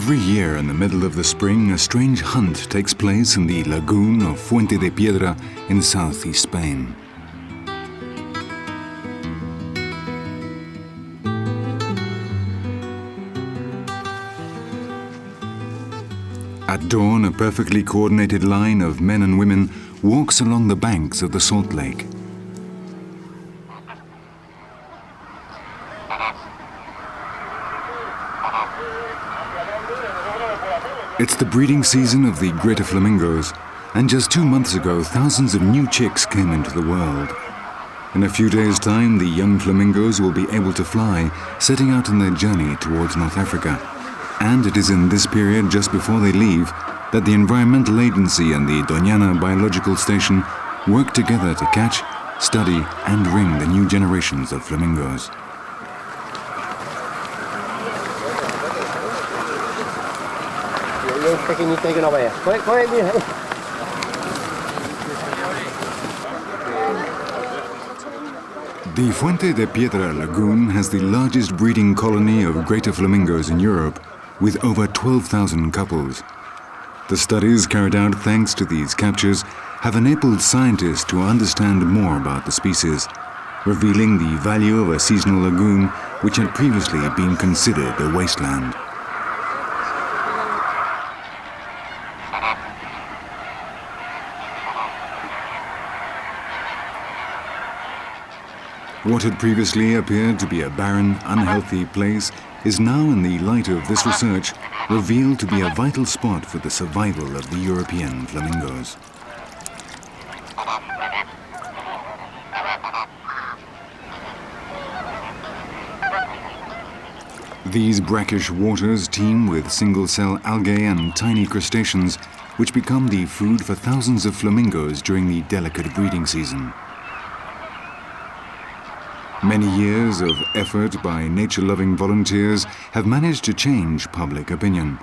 Every year in the middle of the spring, a strange hunt takes place in the lagoon of Fuente de Piedra in southeast Spain. At dawn, a perfectly coordinated line of men and women walks along the banks of the salt lake. It's the breeding season of the greater flamingos, and just 2 months ago, thousands of new chicks came into the world. In a few days' time, the young flamingos will be able to fly, setting out on their journey towards North Africa. And it is in this period, just before they leave, that the Environmental Agency and the Doñana Biological Station work together to catch, study, and ring the new generations of flamingos. The Fuente de Piedra lagoon has the largest breeding colony of greater flamingos in Europe, with over 12,000 couples. The studies carried out thanks to these captures have enabled scientists to understand more about the species, revealing the value of a seasonal lagoon which had previously been considered a wasteland. What had previously appeared to be a barren, unhealthy place is now, in the light of this research, revealed to be a vital spot for the survival of the European flamingos. These brackish waters teem with single-cell algae and tiny crustaceans, which become the food for thousands of flamingos during the delicate breeding season. Many years of effort by nature-loving volunteers have managed to change public opinion.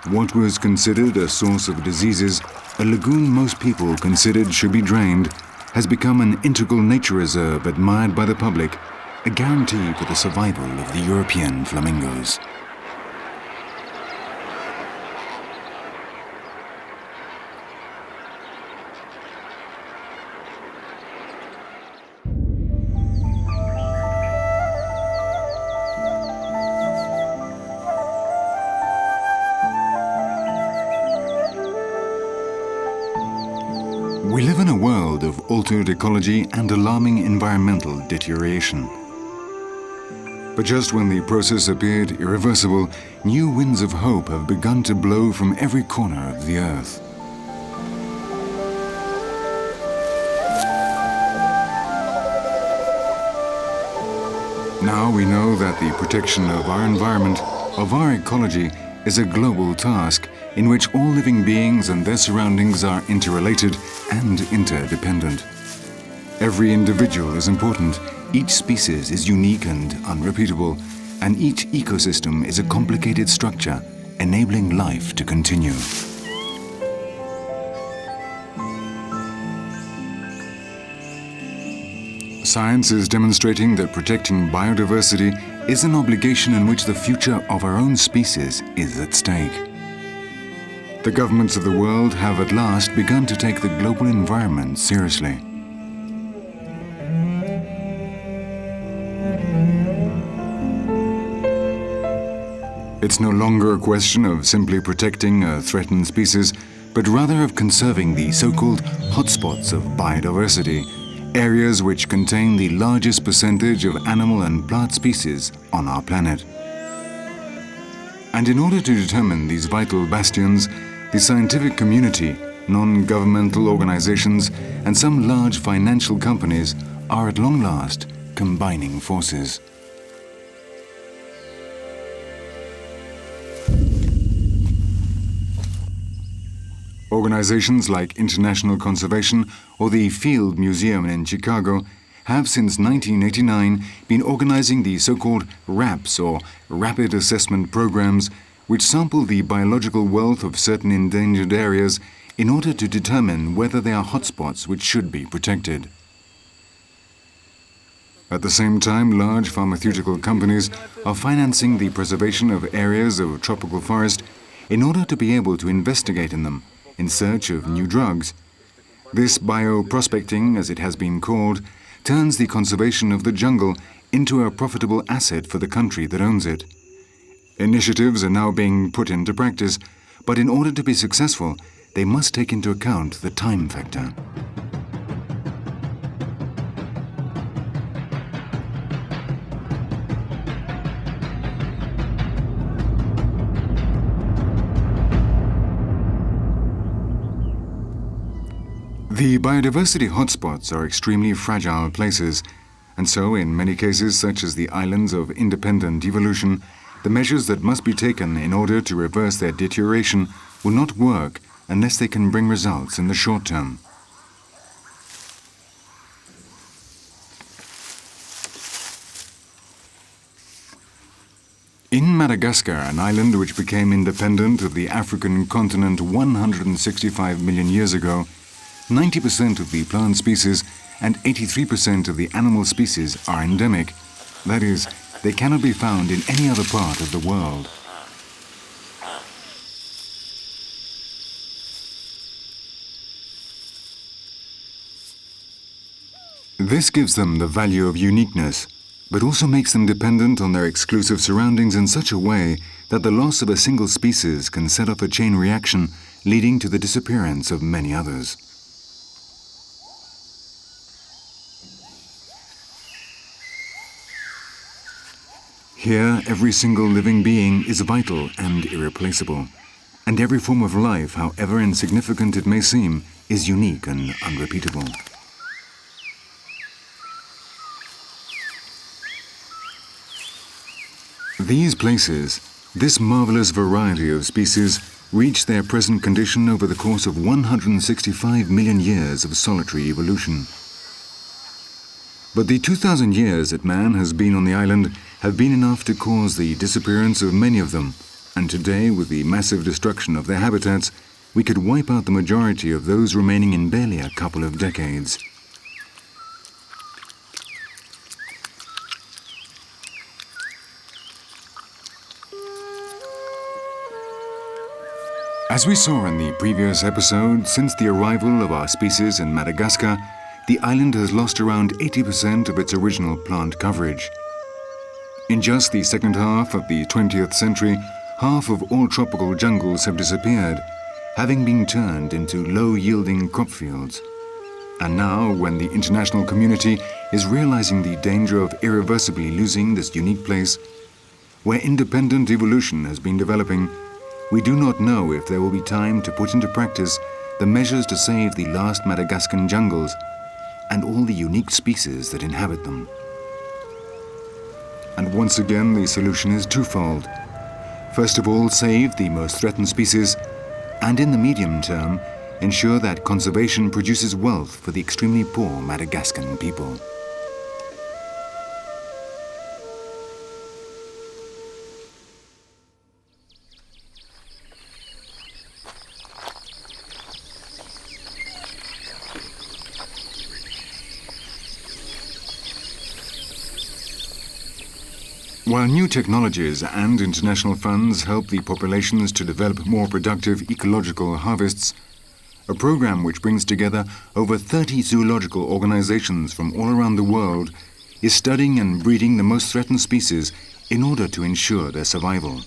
What was considered a source of diseases, a lagoon most people considered should be drained, has become an integral nature reserve admired by the public, a guarantee for the survival of the European flamingos. We live in a world of altered ecology and alarming environmental deterioration. But just when the process appeared irreversible, new winds of hope have begun to blow from every corner of the earth. Now we know that the protection of our environment, of our ecology, is a global task in which all living beings and their surroundings are interrelated and interdependent. Every individual is important, each species is unique and unrepeatable, and each ecosystem is a complicated structure, enabling life to continue. Science is demonstrating that protecting biodiversity is an obligation in which the future of our own species is at stake. The governments of the world have at last begun to take the global environment seriously. It's no longer a question of simply protecting a threatened species, but rather of conserving the so-called hotspots of biodiversity, areas which contain the largest percentage of animal and plant species on our planet. And in order to determine these vital bastions, the scientific community, non-governmental organizations, and some large financial companies are at long last combining forces. Organizations like International Conservation or the Field Museum in Chicago have since 1989 been organizing the so-called RAPs, or Rapid Assessment Programs, which sample the biological wealth of certain endangered areas in order to determine whether they are hotspots which should be protected. At the same time, large pharmaceutical companies are financing the preservation of areas of tropical forest in order to be able to investigate in them in search of new drugs. This bioprospecting, as it has been called, turns the conservation of the jungle into a profitable asset for the country that owns it. Initiatives are now being put into practice, but in order to be successful, they must take into account the time factor. The biodiversity hotspots are extremely fragile places, and so in many cases, such as the islands of independent evolution, the measures that must be taken in order to reverse their deterioration will not work unless they can bring results in the short term. In Madagascar, an island which became independent of the African continent 165 million years ago, 90% of the plant species and 83% of the animal species are endemic. That is, they cannot be found in any other part of the world. This gives them the value of uniqueness, but also makes them dependent on their exclusive surroundings in such a way that the loss of a single species can set off a chain reaction leading to the disappearance of many others. Here, every single living being is vital and irreplaceable, and every form of life, however insignificant it may seem, is unique and unrepeatable. These places, this marvelous variety of species, reached their present condition over the course of 165 million years of solitary evolution. But the 2,000 years that man has been on the island have been enough to cause the disappearance of many of them, and today, with the massive destruction of their habitats, we could wipe out the majority of those remaining in barely a couple of decades. As we saw in the previous episode, since the arrival of our species in Madagascar, the island has lost around 80% of its original plant coverage. In just the second half of the 20th century, half of all tropical jungles have disappeared, having been turned into low-yielding crop fields. And now, when the international community is realizing the danger of irreversibly losing this unique place, where independent evolution has been developing, we do not know if there will be time to put into practice the measures to save the last Madagascan jungles and all the unique species that inhabit them. And once again, the solution is twofold. First of all, save the most threatened species, and in the medium term, ensure that conservation produces wealth for the extremely poor Madagascan people. While new technologies and international funds help the populations to develop more productive ecological harvests, a program which brings together over 30 zoological organizations from all around the world is studying and breeding the most threatened species in order to ensure their survival.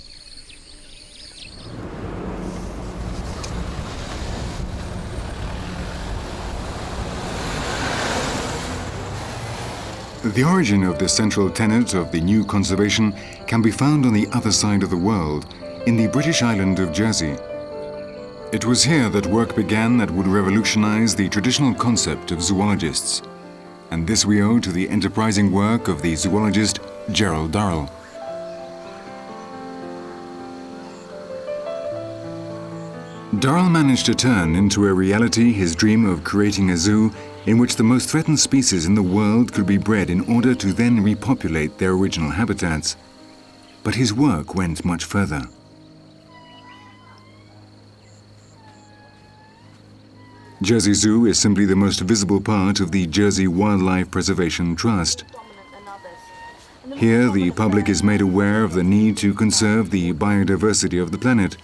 The origin of the central tenet of the new conservation can be found on the other side of the world, in the British island of Jersey. It was here that work began that would revolutionize the traditional concept of zoologists, and this we owe to the enterprising work of the zoologist Gerald Durrell. Durrell managed to turn into a reality his dream of creating a zoo in which the most threatened species in the world could be bred in order to then repopulate their original habitats. But his work went much further. Jersey Zoo is simply the most visible part of the Jersey Wildlife Preservation Trust. Here, the public is made aware of the need to conserve the biodiversity of the planet.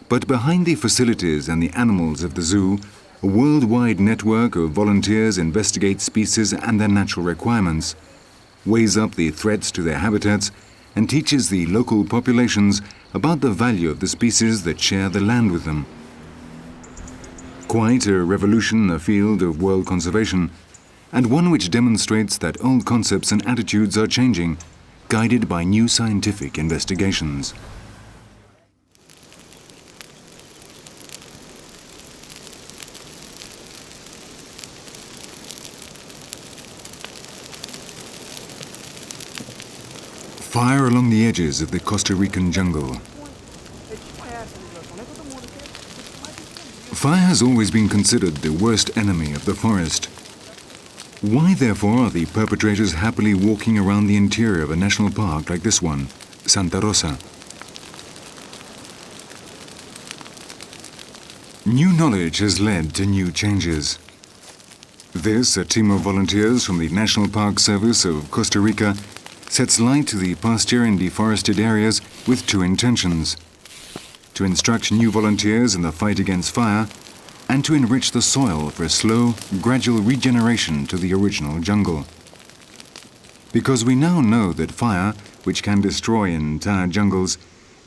But behind the facilities and the animals of the zoo, a worldwide network of volunteers investigates species and their natural requirements, weighs up the threats to their habitats, and teaches the local populations about the value of the species that share the land with them. Quite a revolution in the field of world conservation, and one which demonstrates that old concepts and attitudes are changing, guided by new scientific investigations. Fire along the edges of the Costa Rican jungle. Fire has always been considered the worst enemy of the forest. Why, therefore, are the perpetrators happily walking around the interior of a national park like this one, Santa Rosa? New knowledge has led to new changes. This, a team of volunteers from the National Park Service of Costa Rica, sets light to the pasture and deforested areas with two intentions: to instruct new volunteers in the fight against fire, and to enrich the soil for a slow, gradual regeneration to the original jungle. Because we now know that fire, which can destroy entire jungles,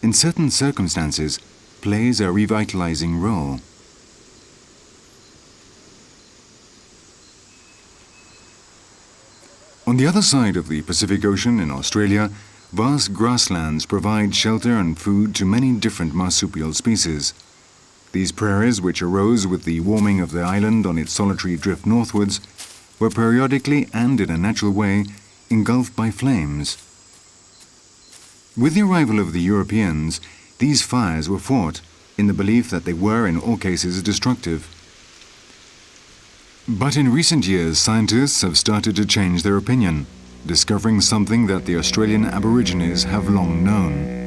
in certain circumstances, plays a revitalizing role. On the other side of the Pacific Ocean in Australia, vast grasslands provide shelter and food to many different marsupial species. These prairies, which arose with the warming of the island on its solitary drift northwards, were periodically and in a natural way engulfed by flames. With the arrival of the Europeans, these fires were fought in the belief that they were in all cases destructive. But in recent years, scientists have started to change their opinion, discovering something that the Australian Aborigines have long known.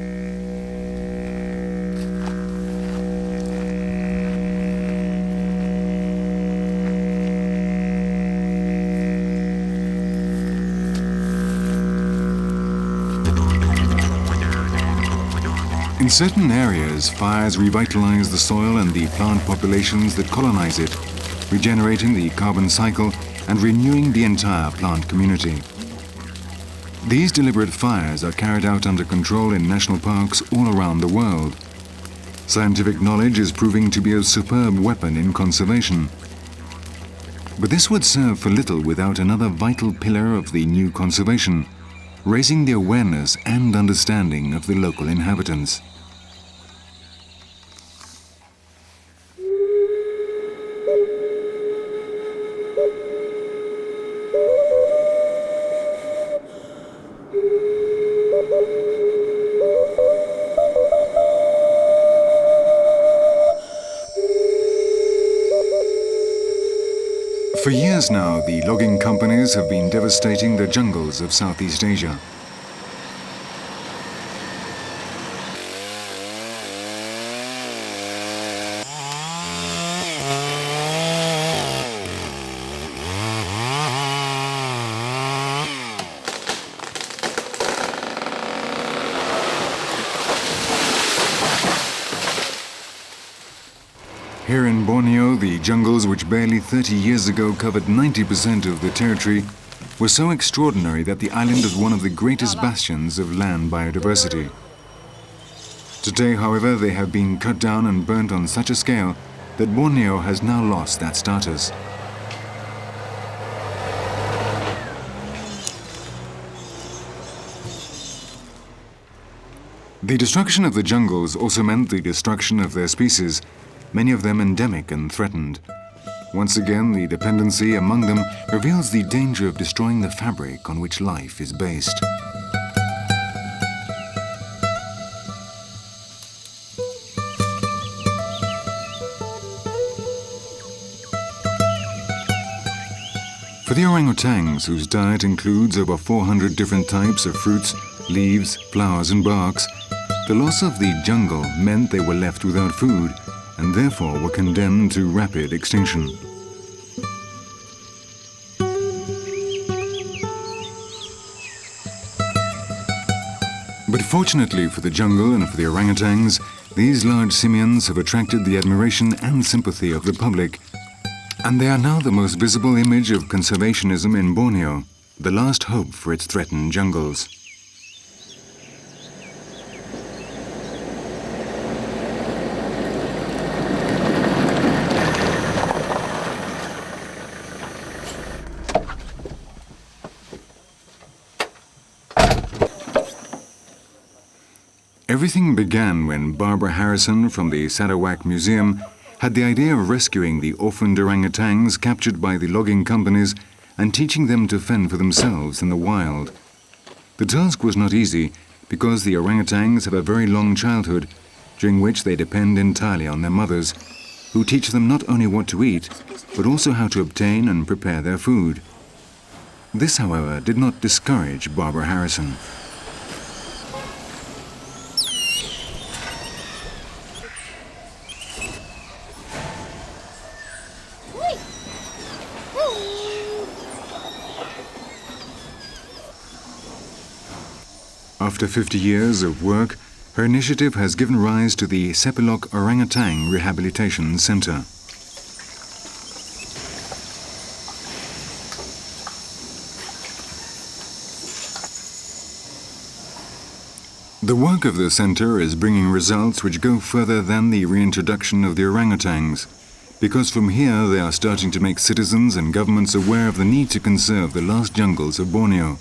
In certain areas, fires revitalize the soil and the plant populations that colonize it, regenerating the carbon cycle and renewing the entire plant community. These deliberate fires are carried out under control in national parks all around the world. Scientific knowledge is proving to be a superb weapon in conservation. But this would serve for little without another vital pillar of the new conservation, raising the awareness and understanding of the local inhabitants. For years now, the logging companies have been devastating the jungles of Southeast Asia. Here in Borneo, the jungles which barely 30 years ago covered 90% of the territory were so extraordinary that the island is one of the greatest bastions of land biodiversity. Today, however, they have been cut down and burnt on such a scale that Borneo has now lost that status. The destruction of the jungles also meant the destruction of their species, many of them endemic and threatened. Once again, the dependency among them reveals the danger of destroying the fabric on which life is based. For the orangutans, whose diet includes over 400 different types of fruits, leaves, flowers and barks, the loss of the jungle meant they were left without food, and therefore were condemned to rapid extinction. But fortunately for the jungle and for the orangutans, these large simians have attracted the admiration and sympathy of the public, and they are now the most visible image of conservationism in Borneo, the last hope for its threatened jungles. Everything began when Barbara Harrison from the Sarawak Museum had the idea of rescuing the orphaned orangutans captured by the logging companies and teaching them to fend for themselves in the wild. The task was not easy because the orangutans have a very long childhood, during which they depend entirely on their mothers, who teach them not only what to eat, but also how to obtain and prepare their food. This, however, did not discourage Barbara Harrison. After 50 years of work, her initiative has given rise to the Sepilok Orangutan Rehabilitation Center. The work of the center is bringing results which go further than the reintroduction of the orangutans, because from here they are starting to make citizens and governments aware of the need to conserve the last jungles of Borneo.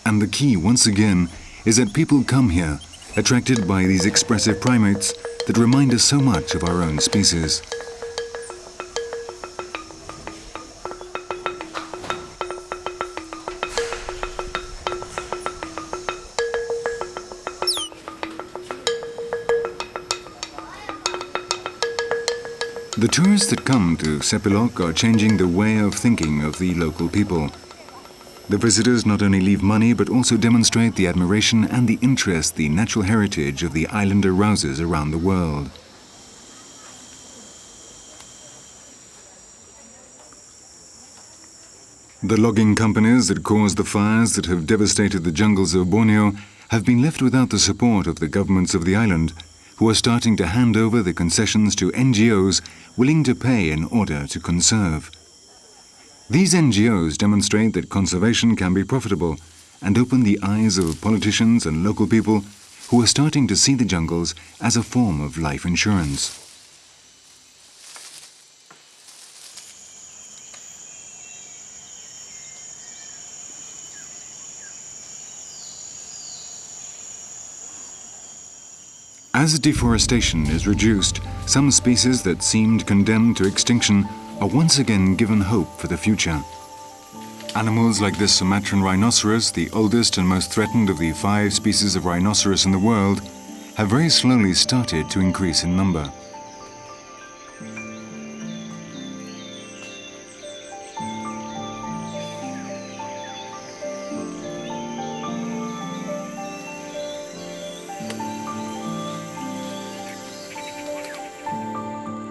And the key, once again, is that people come here, attracted by these expressive primates that remind us so much of our own species. The tourists that come to Sepilok are changing the way of thinking of the local people. The visitors not only leave money but also demonstrate the admiration and the interest the natural heritage of the island arouses around the world. The logging companies that caused the fires that have devastated the jungles of Borneo have been left without the support of the governments of the island, who are starting to hand over the concessions to NGOs willing to pay in order to conserve. These NGOs demonstrate that conservation can be profitable and open the eyes of politicians and local people who are starting to see the jungles as a form of life insurance. As deforestation is reduced, some species that seemed condemned to extinction are once again given hope for the future. Animals like this Sumatran rhinoceros, the oldest and most threatened of the 5 species of rhinoceros in the world, have very slowly started to increase in number.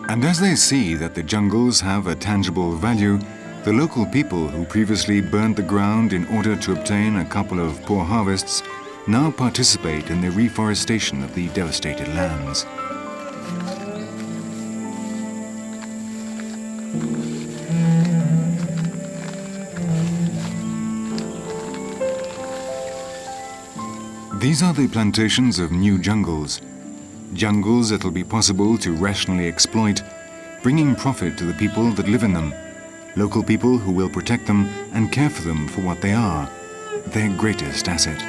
And as they see that the jungles have a tangible value, the local people who previously burned the ground in order to obtain a couple of poor harvests now participate in the reforestation of the devastated lands. These are the plantations of new jungles. Jungles that will be possible to rationally exploit, bringing profit to the people that live in them, local people who will protect them and care for them for what they are, their greatest asset.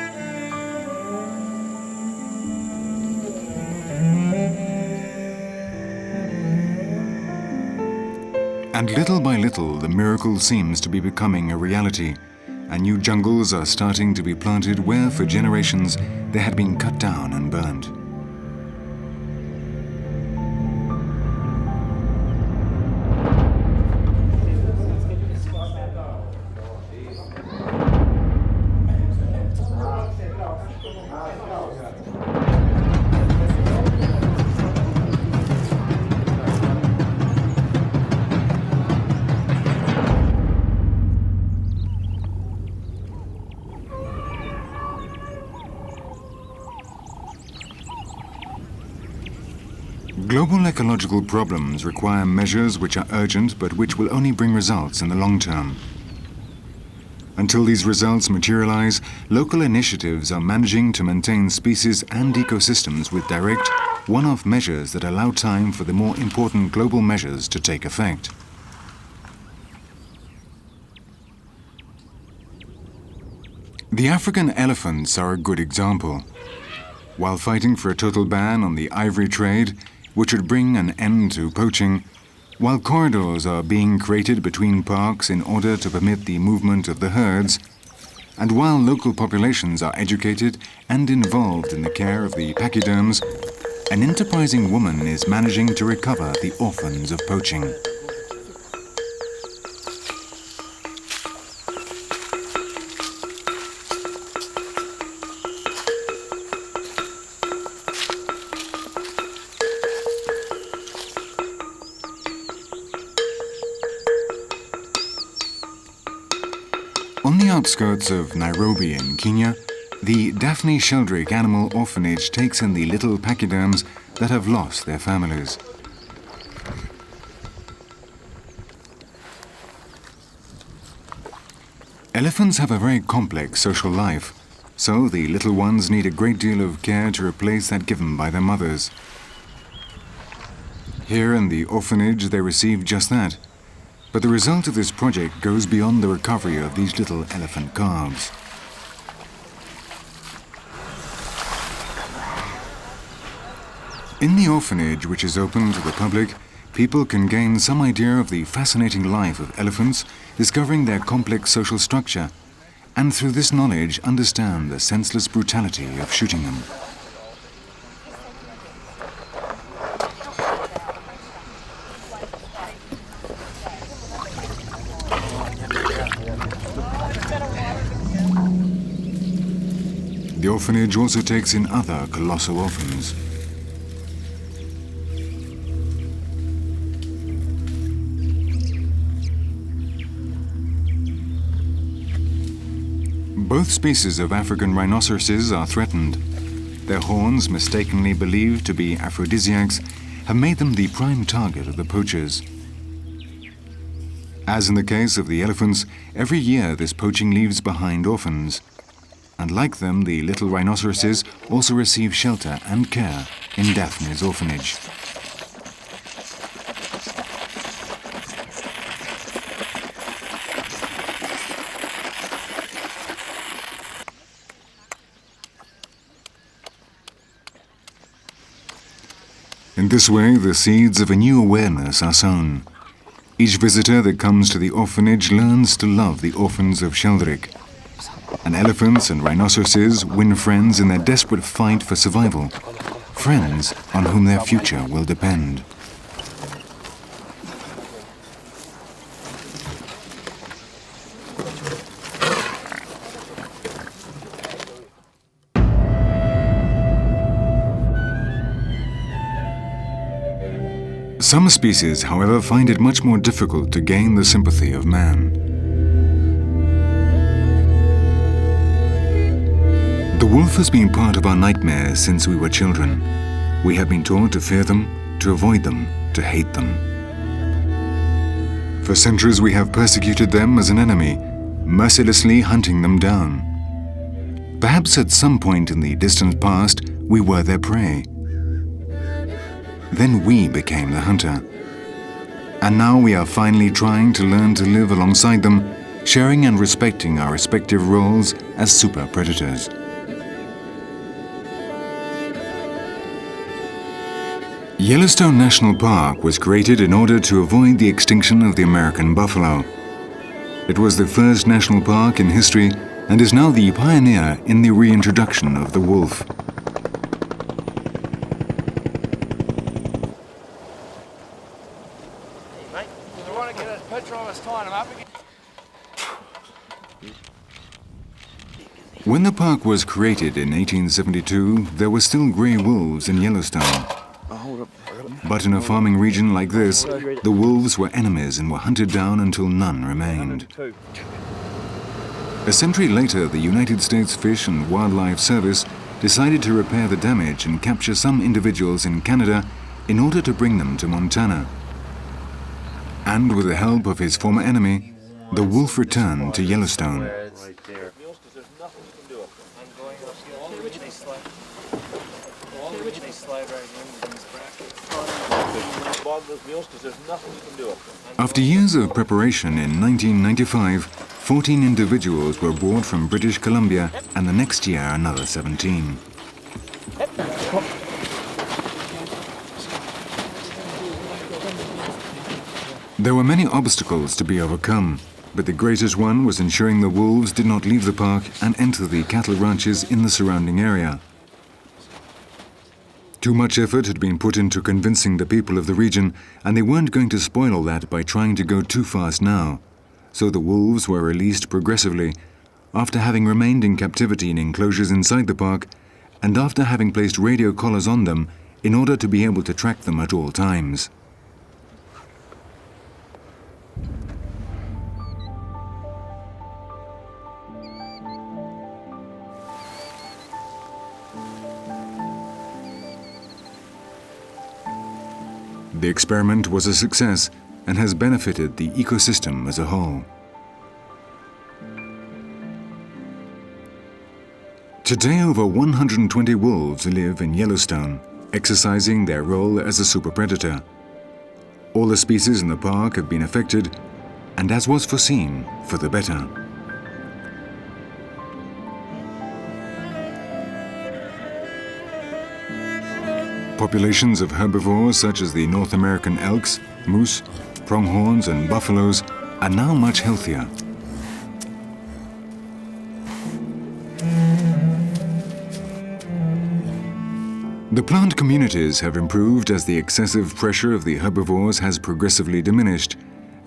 And little by little, the miracle seems to be becoming a reality, and new jungles are starting to be planted where for generations they had been cut down and burned. Global ecological problems require measures which are urgent but which will only bring results in the long term. Until these results materialize, local initiatives are managing to maintain species and ecosystems with direct, one-off measures that allow time for the more important global measures to take effect. The African elephants are a good example. While fighting for a total ban on the ivory trade, which would bring an end to poaching, while corridors are being created between parks in order to permit the movement of the herds, and while local populations are educated and involved in the care of the pachyderms, an enterprising woman is managing to recover the orphans of poaching. On the outskirts of Nairobi in Kenya, the Daphne Sheldrake Animal Orphanage takes in the little pachyderms that have lost their families. Elephants have a very complex social life, so the little ones need a great deal of care to replace that given by their mothers. Here in the orphanage they receive just that. But the result of this project goes beyond the recovery of these little elephant calves. In the orphanage, which is open to the public, people can gain some idea of the fascinating life of elephants, discovering their complex social structure, and through this knowledge understand the senseless brutality of shooting them. The orphanage also takes in other colossal orphans. Both species of African rhinoceroses are threatened. Their horns, mistakenly believed to be aphrodisiacs, have made them the prime target of the poachers. As in the case of the elephants, every year this poaching leaves behind orphans. And like them, the little rhinoceroses also receive shelter and care in Daphne's orphanage. In this way, the seeds of a new awareness are sown. Each visitor that comes to the orphanage learns to love the orphans of Sheldrake. And elephants and rhinoceroses win friends in their desperate fight for survival, friends on whom their future will depend. Some species, however, find it much more difficult to gain the sympathy of man. The wolf has been part of our nightmares since we were children. We have been taught to fear them, to avoid them, to hate them. For centuries we have persecuted them as an enemy, mercilessly hunting them down. Perhaps at some point in the distant past, we were their prey. Then we became the hunter. And now we are finally trying to learn to live alongside them, sharing and respecting our respective roles as super predators. Yellowstone National Park was created in order to avoid the extinction of the American buffalo. It was the first national park in history and is now the pioneer in the reintroduction of the wolf. When the park was created in 1872, there were still grey wolves in Yellowstone. But in a farming region like this, the wolves were enemies and were hunted down until none remained. A century later, the United States Fish and Wildlife Service decided to repair the damage and capture some individuals in Canada in order to bring them to Montana. And with the help of his former enemy, the wolf returned to Yellowstone. After years of preparation in 1995, 14 individuals were brought from British Columbia, and the next year another 17. There were many obstacles to be overcome, but the greatest one was ensuring the wolves did not leave the park and enter the cattle ranches in the surrounding area. Too much effort had been put into convincing the people of the region, and they weren't going to spoil all that by trying to go too fast now. So the wolves were released progressively, after having remained in captivity in enclosures inside the park, and after having placed radio collars on them in order to be able to track them at all times. The experiment was a success and has benefited the ecosystem as a whole. Today, over 120 wolves live in Yellowstone, exercising their role as a super predator. All the species in the park have been affected, and as was foreseen, for the better. Populations of herbivores such as the North American elks, moose, pronghorns and buffaloes are now much healthier. The plant communities have improved as the excessive pressure of the herbivores has progressively diminished,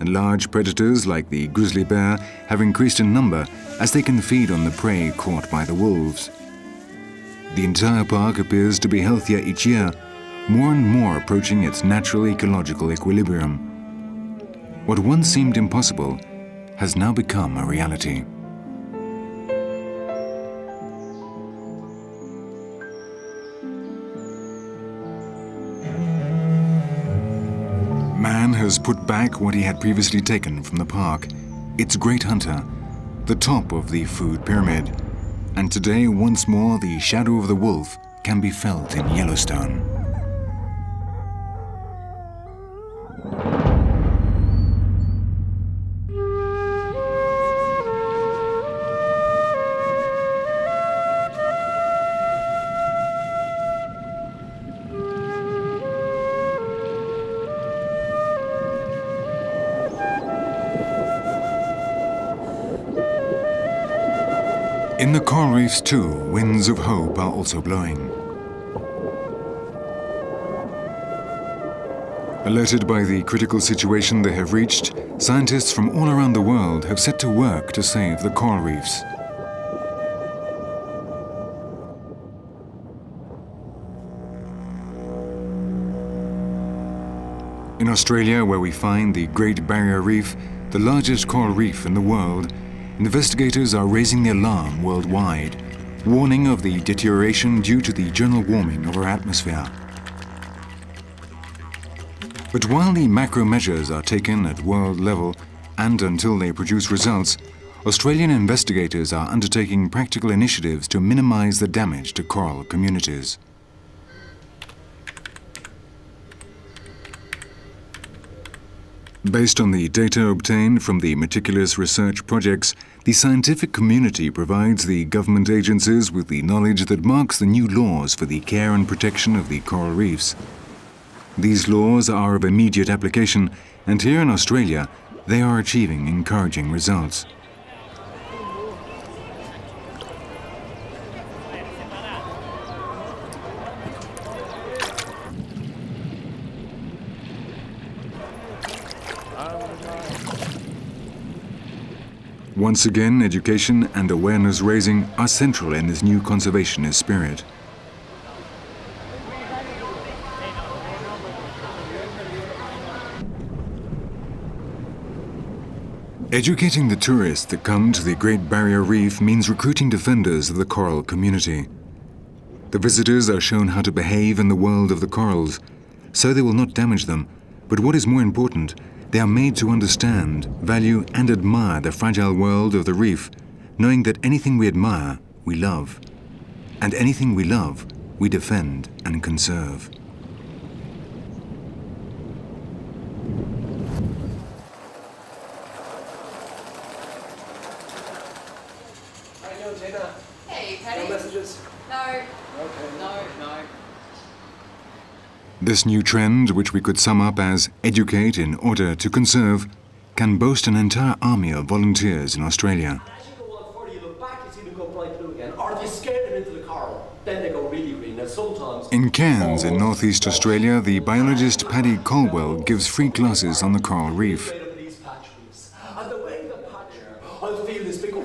and large predators like the grizzly bear have increased in number as they can feed on the prey caught by the wolves. The entire park appears to be healthier each year, more and more approaching its natural ecological equilibrium. What once seemed impossible has now become a reality. Man has put back what he had previously taken from the park, its great hunter, the top of the food pyramid. And today, once more, the shadow of the wolf can be felt in Yellowstone. In the coral reefs too, winds of hope are also blowing. Alerted by the critical situation they have reached, scientists from all around the world have set to work to save the coral reefs. In Australia, where we find the Great Barrier Reef, the largest coral reef in the world, investigators are raising the alarm worldwide, warning of the deterioration due to the general warming of our atmosphere. But while the macro measures are taken at world level, and until they produce results, Australian investigators are undertaking practical initiatives to minimize the damage to coral communities. Based on the data obtained from the meticulous research projects, the scientific community provides the government agencies with the knowledge that marks the new laws for the care and protection of the coral reefs. These laws are of immediate application, and here in Australia, they are achieving encouraging results. Once again, education and awareness raising are central in this new conservationist spirit. Educating the tourists that come to the Great Barrier Reef means recruiting defenders of the coral community. The visitors are shown how to behave in the world of the corals, so they will not damage them. But what is more important, they are made to understand, value and admire the fragile world of the reef, knowing that anything we admire, we love. And anything we love, we defend and conserve. How you doing, Tina? Hey, Patty. No messages? No. Okay. No. This new trend, which we could sum up as educate in order to conserve, can boast an entire army of volunteers in Australia. As you go on further, you look back, you see them go bright blue again, or if you scare them into the coral, then they go really green. Now sometimes... In Cairns, in northeast Australia, the biologist Paddy Colwell gives free classes on the coral reef. These patch reefs. And the way the patch, I'll feel this big... I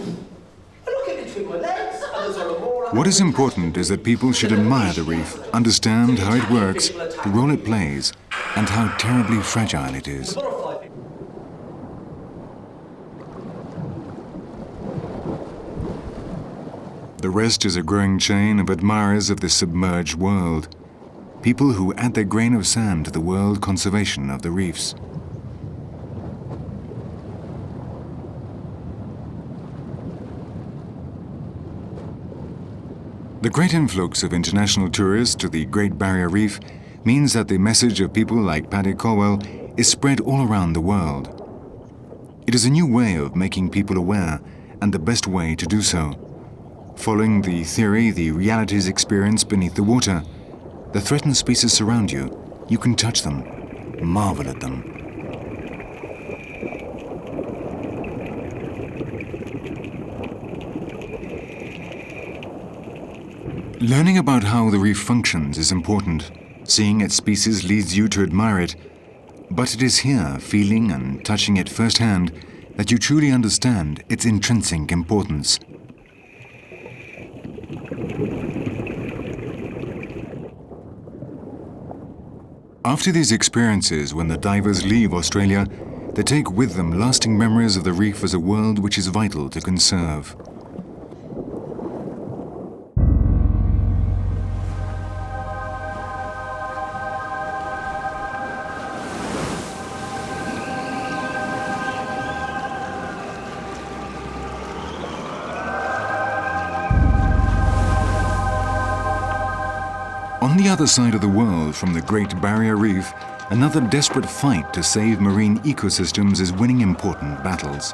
look in between my legs, and there's a more... What is important is that people should admire the reef, understand how it works, the role it plays, and how terribly fragile it is. The rest is a growing chain of admirers of the submerged world, people who add their grain of sand to the world conservation of the reefs. The great influx of international tourists to the Great Barrier Reef means that the message of people like Paddy Colwell is spread all around the world. It is a new way of making people aware, and the best way to do so. Following the theory the realities experienced beneath the water, the threatened species surround you. You can touch them, marvel at them. Learning about how the reef functions is important. Seeing its species leads you to admire it. But it is here, feeling and touching it firsthand, that you truly understand its intrinsic importance. After these experiences, when the divers leave Australia, they take with them lasting memories of the reef as a world which is vital to conserve. On the other side of the world from the Great Barrier Reef, another desperate fight to save marine ecosystems is winning important battles.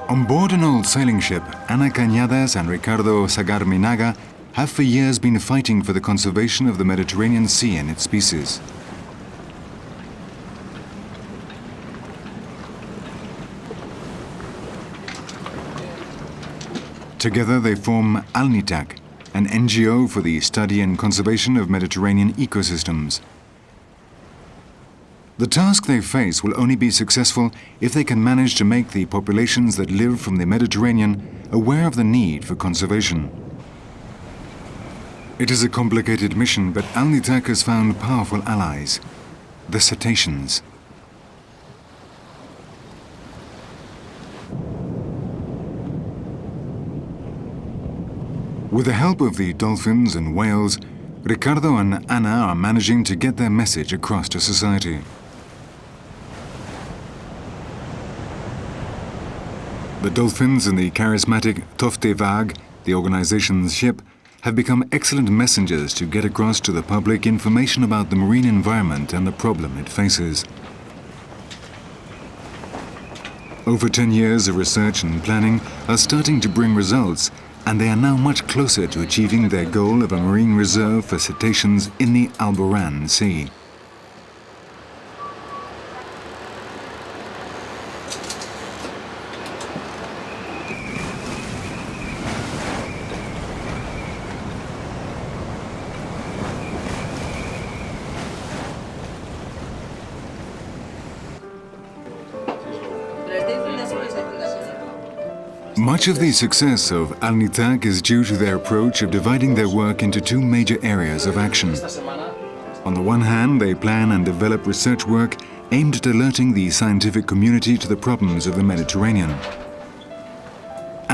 On board an old sailing ship, Ana Cañadas and Ricardo Sagarminaga have for years been fighting for the conservation of the Mediterranean Sea and its species. Together they form Alnitak, an NGO for the study and conservation of Mediterranean ecosystems. The task they face will only be successful if they can manage to make the populations that live from the Mediterranean aware of the need for conservation. It is a complicated mission, but Alnitak has found powerful allies, the cetaceans. With the help of the dolphins and whales, Ricardo and Ana are managing to get their message across to society. The dolphins and the charismatic Toftevag, the organization's ship, have become excellent messengers to get across to the public information about the marine environment and the problem it faces. Over 10 years of research and planning are starting to bring results, and they are now much closer to achieving their goal of a marine reserve for cetaceans in the Alboran Sea. Much of the success of Alnitak is due to their approach of dividing their work into two major areas of action. On the one hand, they plan and develop research work aimed at alerting the scientific community to the problems of the Mediterranean.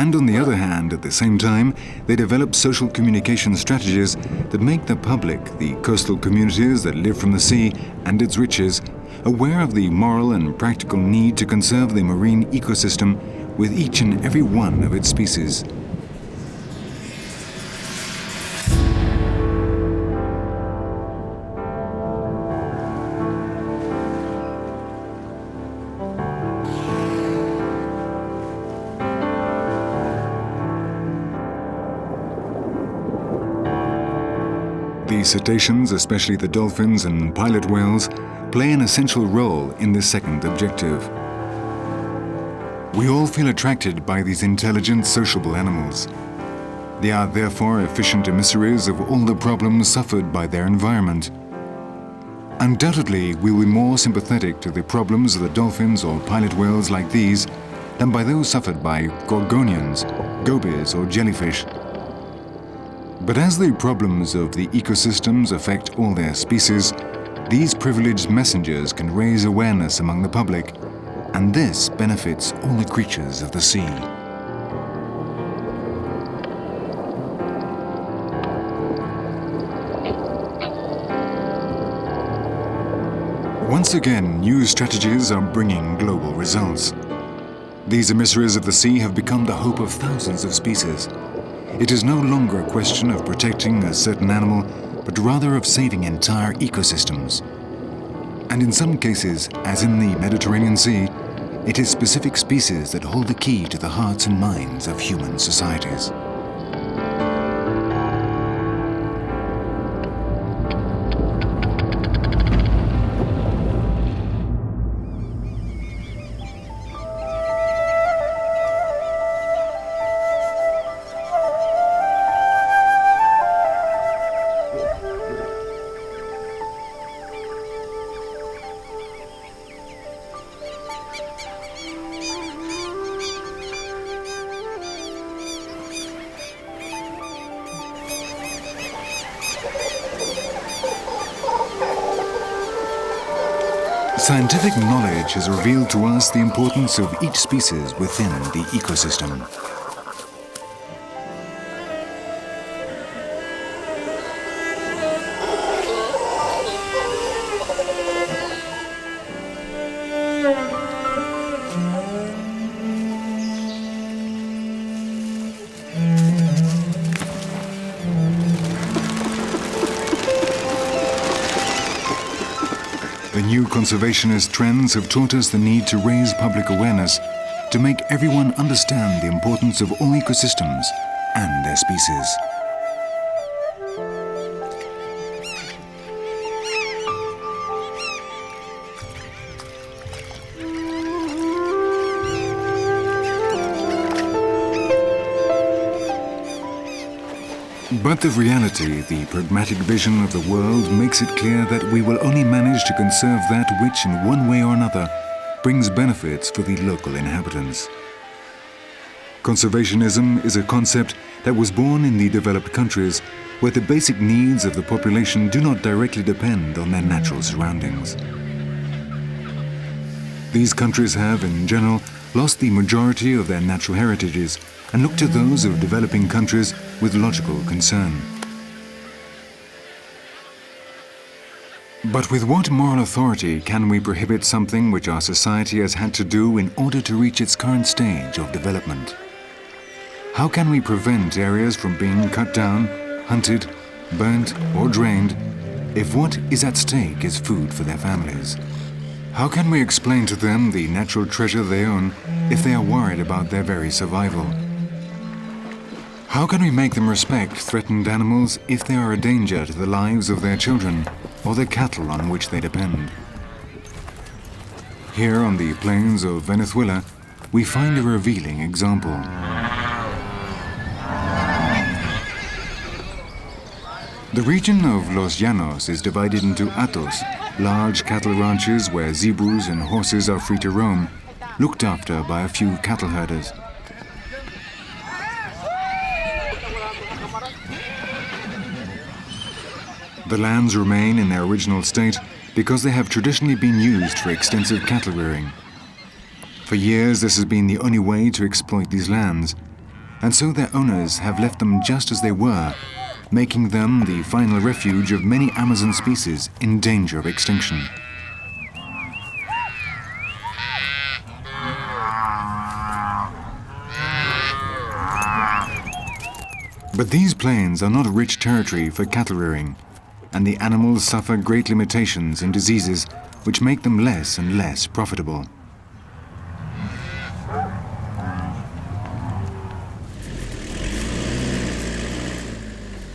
And on the other hand, at the same time, they develop social communication strategies that make the public, the coastal communities that live from the sea and its riches, aware of the moral and practical need to conserve the marine ecosystem with each and every one of its species. The cetaceans, especially the dolphins and pilot whales, play an essential role in this second objective. We all feel attracted by these intelligent, sociable animals. They are therefore efficient emissaries of all the problems suffered by their environment. Undoubtedly, we will be more sympathetic to the problems of the dolphins or pilot whales like these than by those suffered by gorgonians, gobies or jellyfish. But as the problems of the ecosystems affect all their species, these privileged messengers can raise awareness among the public, and this benefits all the creatures of the sea. Once again, new strategies are bringing global results. These emissaries of the sea have become the hope of thousands of species. It is no longer a question of protecting a certain animal, but rather of saving entire ecosystems. And in some cases, as in the Mediterranean Sea, it is specific species that hold the key to the hearts and minds of human societies. Scientific knowledge has revealed to us the importance of each species within the ecosystem. The new conservationist trends have taught us the need to raise public awareness to make everyone understand the importance of all ecosystems and their species. But the reality, the pragmatic vision of the world makes it clear that we will only manage to conserve that which, in one way or another, brings benefits for the local inhabitants. Conservationism is a concept that was born in the developed countries, where the basic needs of the population do not directly depend on their natural surroundings. These countries have, in general, lost the majority of their natural heritages and look to those of developing countries with logical concern. But with what moral authority can we prohibit something which our society has had to do in order to reach its current stage of development? How can we prevent areas from being cut down, hunted, burnt or drained if what is at stake is food for their families? How can we explain to them the natural treasure they own if they are worried about their very survival? How can we make them respect threatened animals if they are a danger to the lives of their children or the cattle on which they depend? Here on the plains of Venezuela, we find a revealing example. The region of Los Llanos is divided into hatos, large cattle ranches where zebras and horses are free to roam, looked after by a few cattle herders. The lands remain in their original state because they have traditionally been used for extensive cattle rearing. For years, this has been the only way to exploit these lands, and so their owners have left them just as they were, making them the final refuge of many Amazon species in danger of extinction. But these plains are not rich territory for cattle rearing, and the animals suffer great limitations and diseases which make them less and less profitable.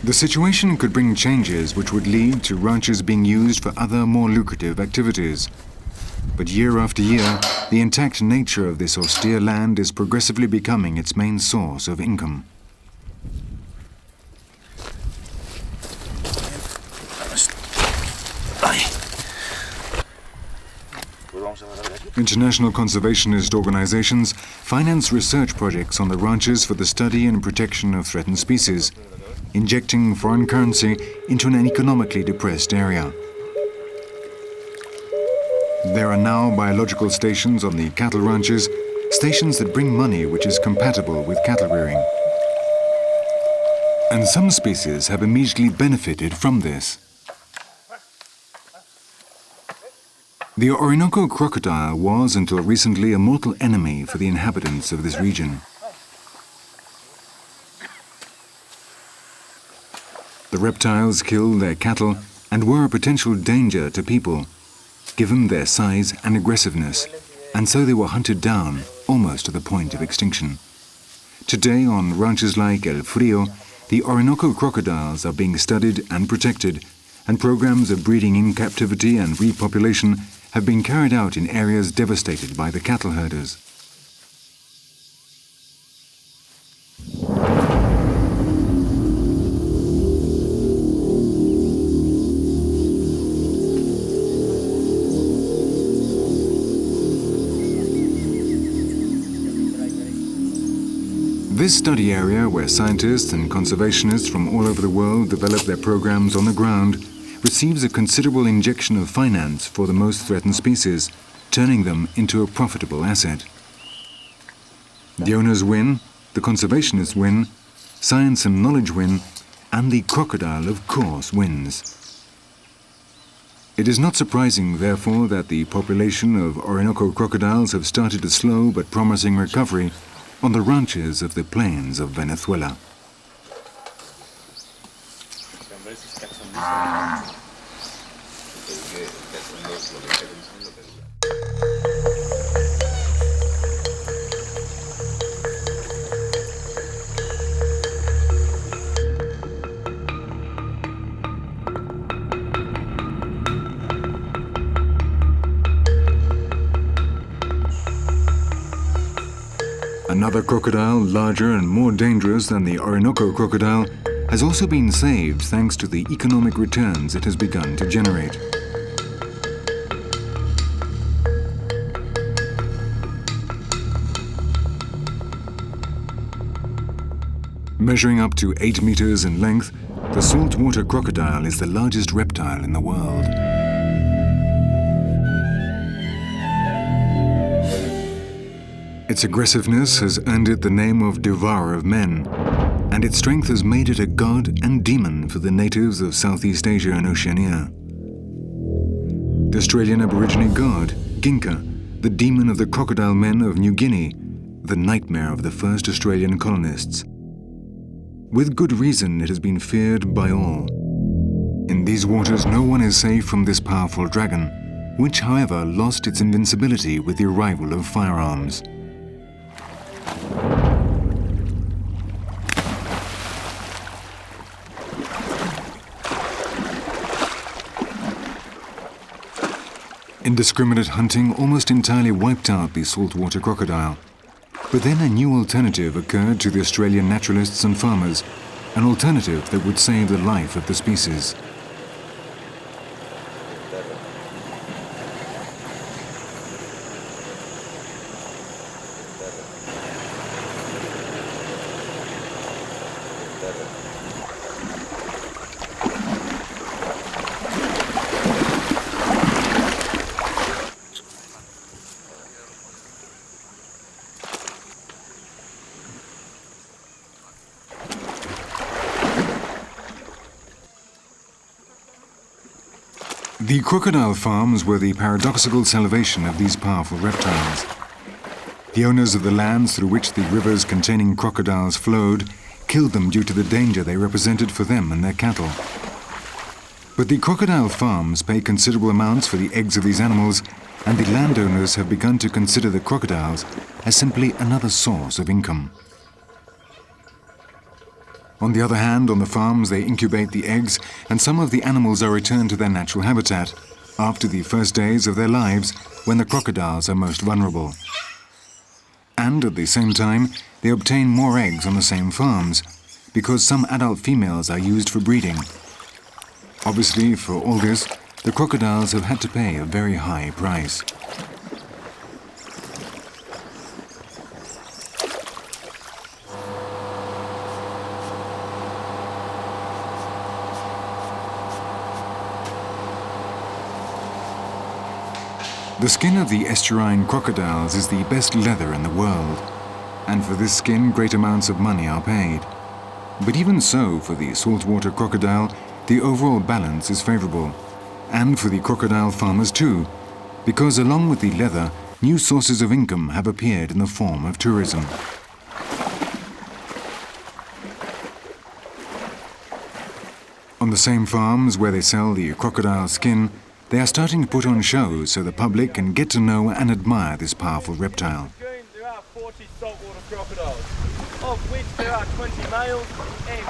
The situation could bring changes which would lead to ranches being used for other more lucrative activities. But year after year, the intact nature of this austere land is progressively becoming its main source of income. International conservationist organizations finance research projects on the ranches for the study and protection of threatened species, injecting foreign currency into an economically depressed area. There are now biological stations on the cattle ranches, stations that bring money which is compatible with cattle rearing. And some species have immediately benefited from this. The Orinoco crocodile was, until recently, a mortal enemy for the inhabitants of this region. The reptiles killed their cattle and were a potential danger to people, given their size and aggressiveness, and so they were hunted down, almost to the point of extinction. Today, on ranches like El Frio, the Orinoco crocodiles are being studied and protected, and programs of breeding in captivity and repopulation have been carried out in areas devastated by the cattle herders. This study area, where scientists and conservationists from all over the world develop their programs on the ground, receives a considerable injection of finance for the most threatened species, turning them into a profitable asset. The owners win, the conservationists win, science and knowledge win, and the crocodile, of course, wins. It is not surprising, therefore, that the population of Orinoco crocodiles have started a slow but promising recovery on the ranches of the plains of Venezuela. Another crocodile, larger and more dangerous than the Orinoco crocodile, has also been saved thanks to the economic returns it has begun to generate. Measuring up to 8 meters in length, the saltwater crocodile is the largest reptile in the world. Its aggressiveness has earned it the name of devourer of men, and its strength has made it a god and demon for the natives of Southeast Asia and Oceania. The Australian Aborigine god, Ginka, the demon of the crocodile men of New Guinea, the nightmare of the first Australian colonists. With good reason, it has been feared by all. In these waters, no one is safe from this powerful dragon, which, however, lost its invincibility with the arrival of firearms. Indiscriminate hunting almost entirely wiped out the saltwater crocodile. But then a new alternative occurred to the Australian naturalists and farmers, an alternative that would save the life of the species. The crocodile farms were the paradoxical salvation of these powerful reptiles. The owners of the lands through which the rivers containing crocodiles flowed killed them due to the danger they represented for them and their cattle. But the crocodile farms pay considerable amounts for the eggs of these animals, and the landowners have begun to consider the crocodiles as simply another source of income. On the other hand, on the farms they incubate the eggs, and some of the animals are returned to their natural habitat after the first days of their lives, when the crocodiles are most vulnerable. And at the same time, they obtain more eggs on the same farms, because some adult females are used for breeding. Obviously, for all this, the crocodiles have had to pay a very high price. The skin of the estuarine crocodiles is the best leather in the world, and for this skin great amounts of money are paid. But even so, for the saltwater crocodile, the overall balance is favorable, and for the crocodile farmers too, because along with the leather, new sources of income have appeared in the form of tourism. On the same farms where they sell the crocodile skin, they are starting to put on shows so the public can get to know and admire this powerful reptile. There are 40 saltwater crocodiles, of which there are 20 males and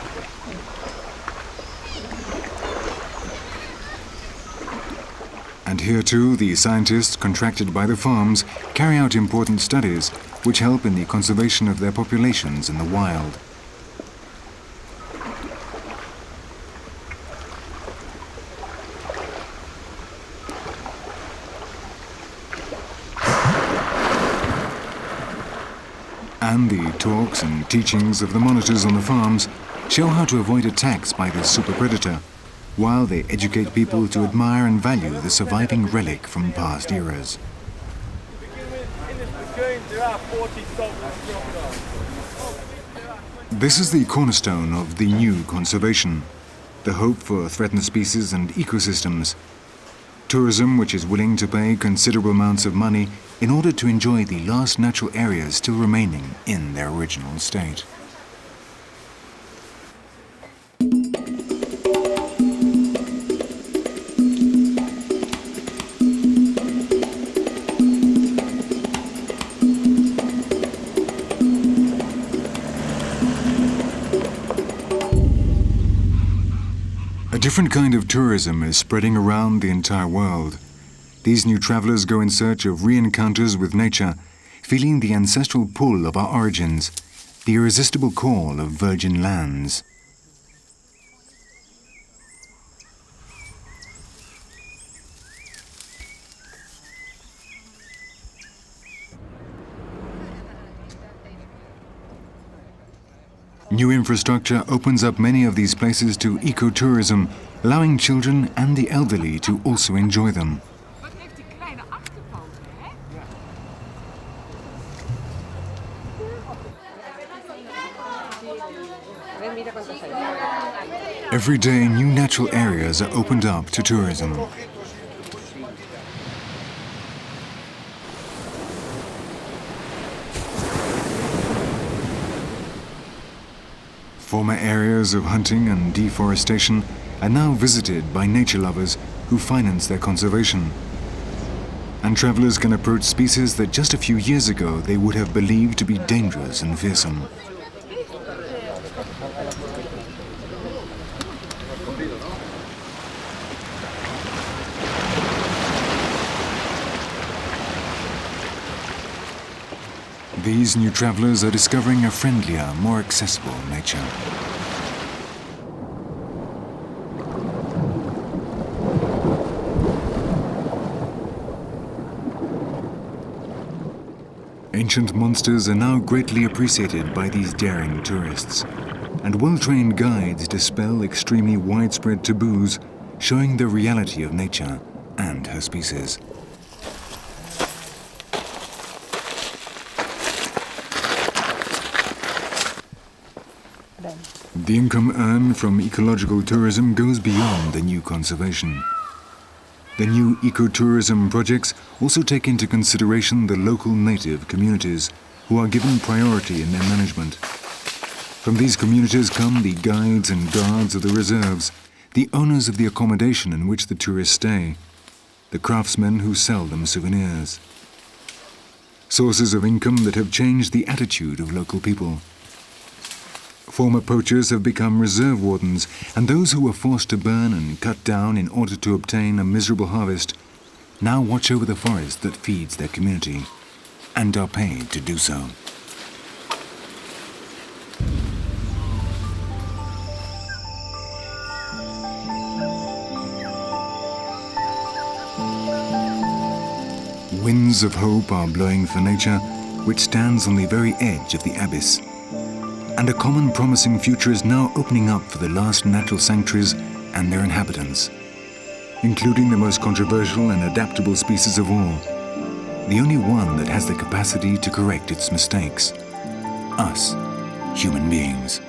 And here too, the scientists contracted by the farms carry out important studies which help in the conservation of their populations in the wild. And the talks and teachings of the monitors on the farms show how to avoid attacks by this super predator, while they educate people to admire and value the surviving relic from past eras. in this lagoon there are 40 saltwater crocodiles. This is the cornerstone of the new conservation, the hope for threatened species and ecosystems. Tourism which is willing to pay considerable amounts of money in order to enjoy the last natural areas still remaining in their original state. A different kind of tourism is spreading around the entire world. These new travelers go in search of re-encounters with nature, feeling the ancestral pull of our origins, the irresistible call of virgin lands. New infrastructure opens up many of these places to ecotourism, allowing children and the elderly to also enjoy them. Every day, new natural areas are opened up to tourism. Former areas of hunting and deforestation are now visited by nature lovers who finance their conservation. And travelers can approach species that just a few years ago they would have believed to be dangerous and fearsome. These new travelers are discovering a friendlier, more accessible nature. Ancient monsters are now greatly appreciated by these daring tourists, and well-trained guides dispel extremely widespread taboos, showing the reality of nature and her species. The income earned from ecological tourism goes beyond the new conservation. The new ecotourism projects also take into consideration the local native communities, who are given priority in their management. From these communities come the guides and guards of the reserves, the owners of the accommodation in which the tourists stay, the craftsmen who sell them souvenirs. Sources of income that have changed the attitude of local people. Former poachers have become reserve wardens, and those who were forced to burn and cut down in order to obtain a miserable harvest now watch over the forest that feeds their community, and are paid to do so. Winds of hope are blowing for nature, which stands on the very edge of the abyss. And a common promising future is now opening up for the last natural sanctuaries and their inhabitants, including the most controversial and adaptable species of all, the only one that has the capacity to correct its mistakes: us, human beings.